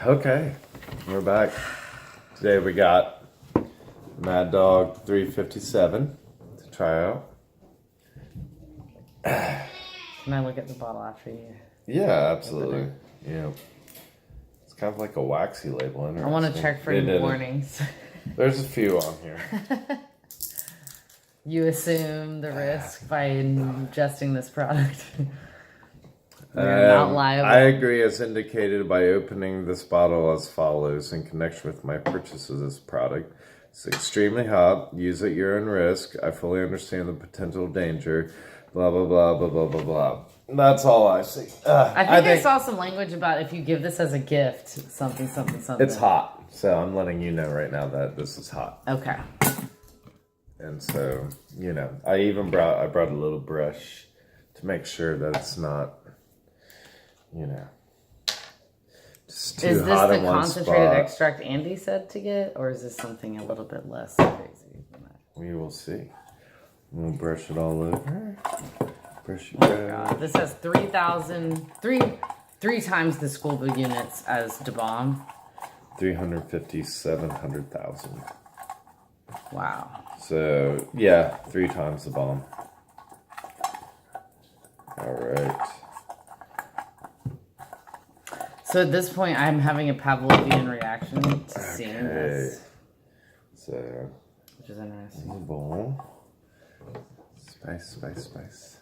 Okay, we're back. Today we got Mad Dog 357 to try out. Can I look at the bottle after you? Yeah, absolutely. Yeah. It's kind of like a waxy label. I want to check for any warnings. There's a few on here. You assume the risk by ingesting this product. You're not liable. I agree as indicated by opening this bottle as follows in connection with my purchase of this product. It's extremely hot. Use at your own risk. I fully understand the potential danger. Blah, blah, blah, blah, blah, blah, blah. That's all I see. I think I saw some language about if you give this as a gift, something. It's hot. So I'm letting you know right now that this is hot. Okay. And so, I brought a little brush to make sure that it's not, just too is this hot the in one concentrated spot. extract Andy said to get, or is this something a little bit less crazy than that? We will see. We'll brush it all over. Brush it God, this has 3 times the school book units as Da Bomb. 350, 700,000. Wow. So, yeah, 3 times the bomb. All right. So at this point, I'm having a Pavlovian reaction to seeing this. So, Which is interesting. bowl. Spice.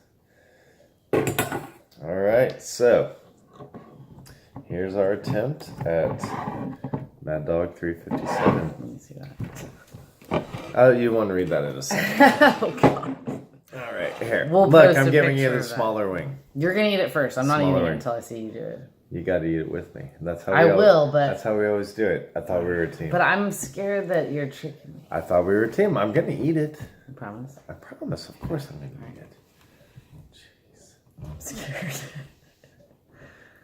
All right, so here's our attempt at Mad Dog 357. Let me see that. Oh, you want to read that in a second. Oh, God. All right, here. We'll Look, post I'm a giving you picture the of that. smaller wing. You're going to eat it first. I'm not Smaller eating it wing. until I see you do it. You got to eat it with me. That's how I will, but... That's how we always do it. I thought we were a team. But I'm scared that you're tricking me. I thought we were a team. I'm going to eat it. You promise? I promise. Of course I'm going to eat it. Jeez. I'm scared.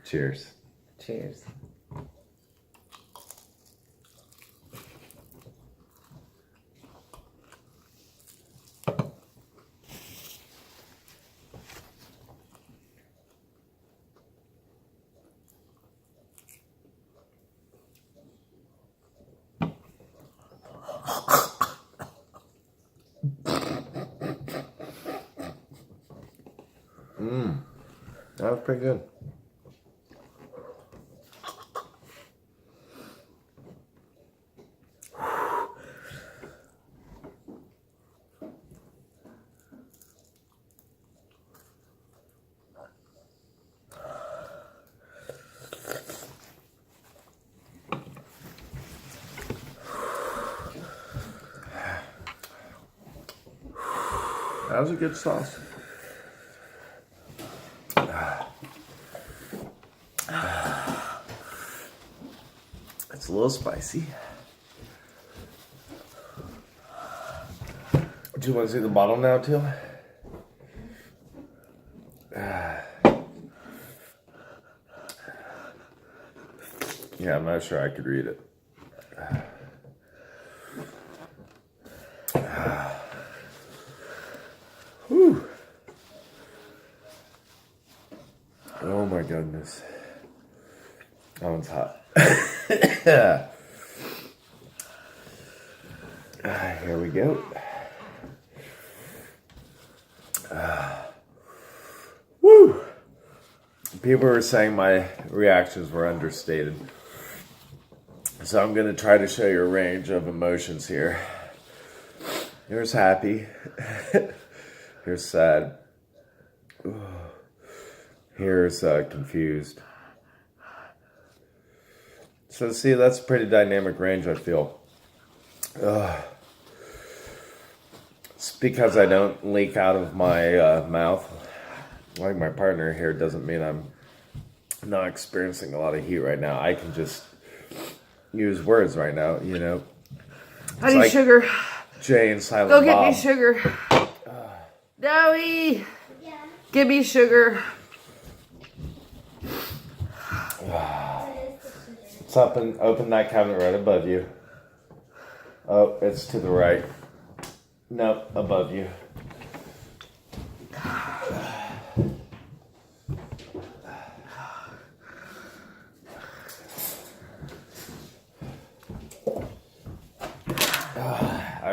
Cheers. Cheers. That was pretty good. That was a good sauce. It's a little spicy. Do you want to see the bottle now, too? Yeah, I'm not sure I could read it. Whew. Oh my goodness. That one's hot. Here we go. Woo! People were saying my reactions were understated. So I'm going to try to show you a range of emotions here. Here's happy. Here's sad. Here's confused. So see, that's a pretty dynamic range, I feel. It's because I don't leak out of my mouth. Like my partner here doesn't mean I'm not experiencing a lot of heat right now. I can just use words right now, I need sugar. Jay and Silent Go get Bob. me sugar. Joey! Yeah. Give me sugar. It's up and open that cabinet right above you. Oh, it's to the right. Nope, above you.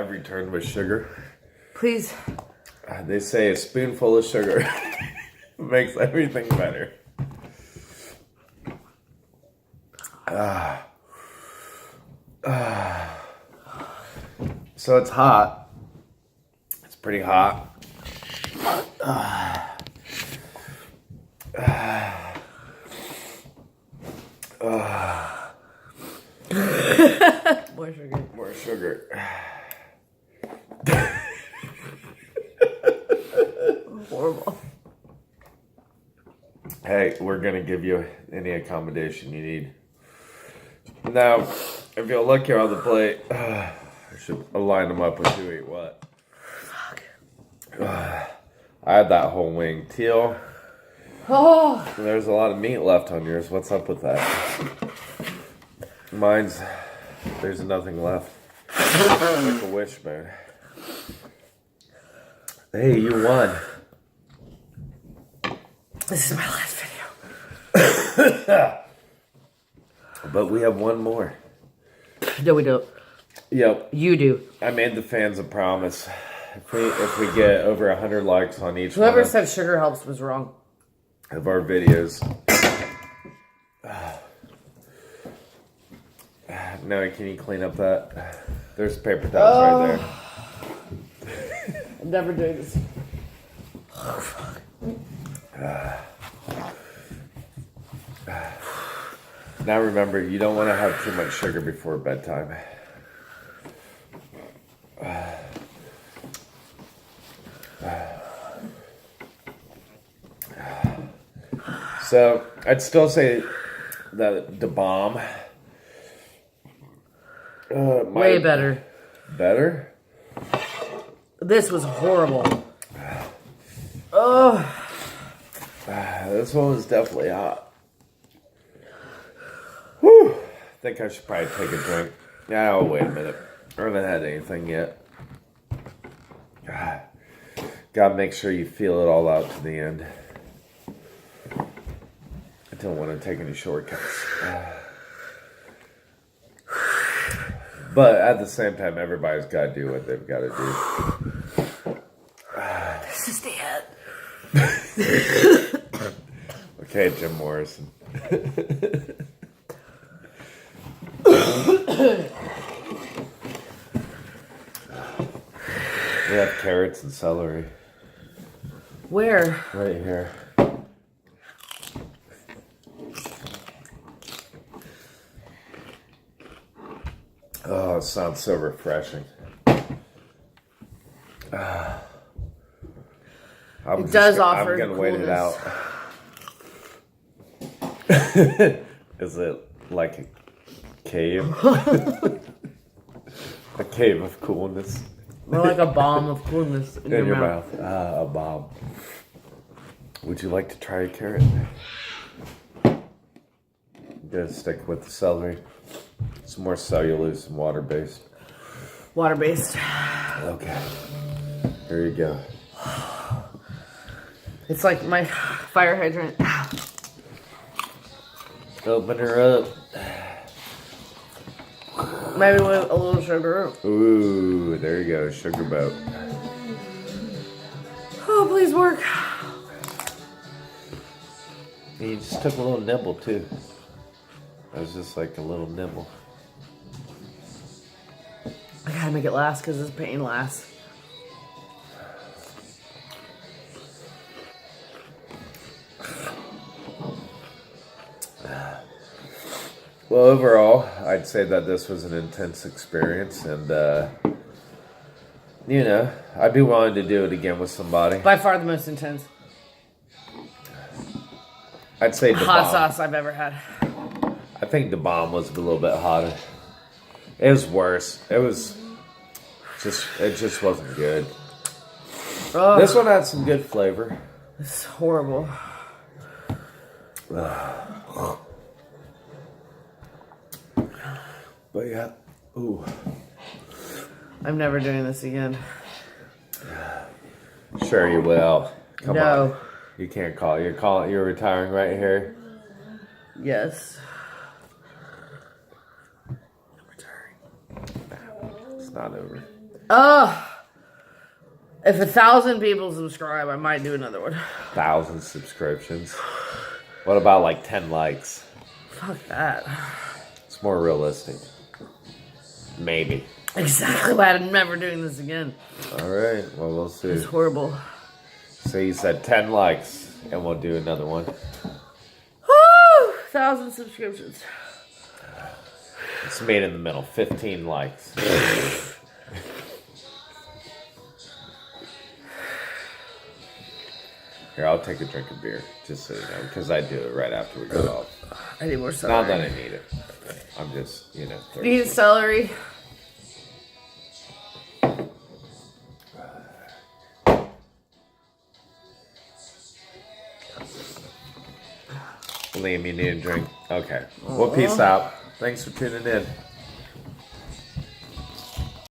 I've returned with sugar. Please. They say a spoonful of sugar makes everything better. So it's hot. It's pretty hot. More sugar. More sugar. Horrible. Hey, we're gonna give you any accommodation you need. Now, if you'll look here on the plate, I should align them up with who ate what. Fuck. I had that whole wing. Teal, Oh. there's a lot of meat left on yours. What's up with that? There's nothing left. Like a wishbone. Hey, you won. This is my last video. But we have one more. No, we don't. Yep. You do. I made the fans a promise. If we get over 100 likes on each Whoever one said sugar helps was wrong. of our videos. Now, can you clean up that? There's paper towels right there. I'm never doing this. Now remember, you don't want to have too much sugar before bedtime. So, I'd still say that the bomb. Way better. Better? This was horrible. Oh. This one was definitely hot. Whew. I think I should probably take a drink. Oh, wait a minute. I haven't had anything yet. God. Gotta make sure you feel it all out to the end. I don't want to take any shortcuts. But at the same time, everybody's got to do what they've got to do. This is the end. Okay, Jim Morrison. We have carrots and celery. Where? Right here. Oh, it sounds so refreshing. It does offer I'm gonna wait it out. coolness. Is it like a cave? A cave of coolness More like a bomb of coolness in in your mouth. A bomb. Would you like to try a carrot? I'm gonna stick with the celery. It's more cellulose and water-based. Water-based. Okay. Here you go. It's like my fire hydrant. Open her up. Maybe with a little sugar. Ooh, there you go. Sugar boat. Oh, please work. You just took a little nibble, too. That was just like a little nibble. I gotta make it last because this pain lasts. Well, overall, I'd say that this was an intense experience, and, you know, I'd be willing to do it again with somebody. By far the most intense I'd say the hot bomb. sauce I've ever had. I think the bomb was a little bit hotter. It was worse. It just wasn't good. Oh, This one had some good flavor. this is horrible. But yeah, ooh. I'm never doing this again. Sure you will. Come No. on. You can't call. You're retiring right here. Yes. It's not over. If 1,000 people subscribe, I might do another one. 1,000 subscriptions. What about like 10 likes? Fuck that. It's more realistic. Maybe. Exactly why I'm never doing this again. Alright, well, we'll see. It's horrible. So you said 10 likes, and we'll do another one. Woo! 1,000 subscriptions. It's made in the middle. 15 likes. Here, I'll take a drink of beer, just so you know, because I do it right after we get off. I need more celery. Not that I need it. I'm just, thirsty. Need celery. Liam, you need a drink? Okay. Well, peace out. Thanks for tuning in.